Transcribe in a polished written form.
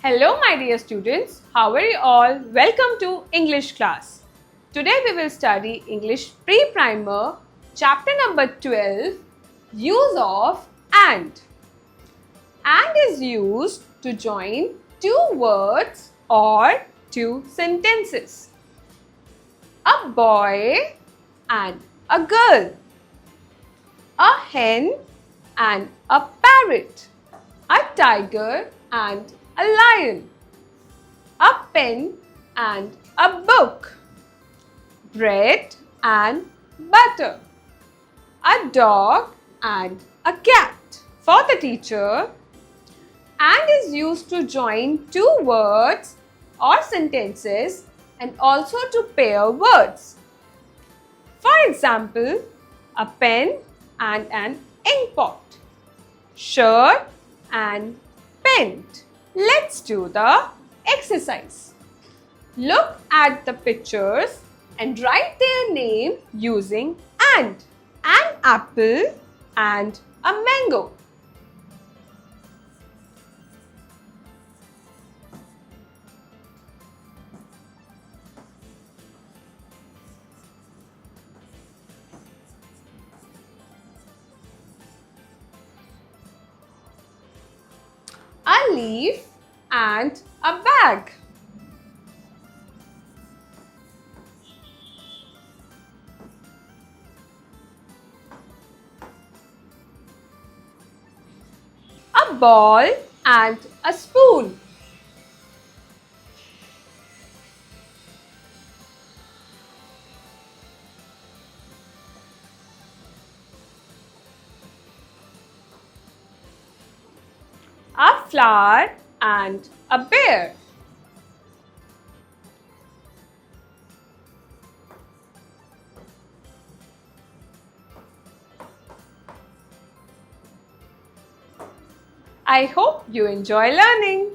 Hello my dear students, how are you all? Welcome to English class. Today we will study English Pre-Primer, chapter number 12, Use of AND. AND is used to join two words or two sentences. A boy and a girl. A hen and a parrot. A tiger and a lion. A pen and a book. Bread and butter. A dog and a cat. For the teacher, AND is used to join two words or sentences and also to pair words. For example, a pen and an ink pot. Shirt and paint. Let's do the exercise. Look at the pictures and write their name using AND. An apple and a mango. A leaf and a bag. A ball and a spoon. A flower and a bear. I hope you enjoy learning.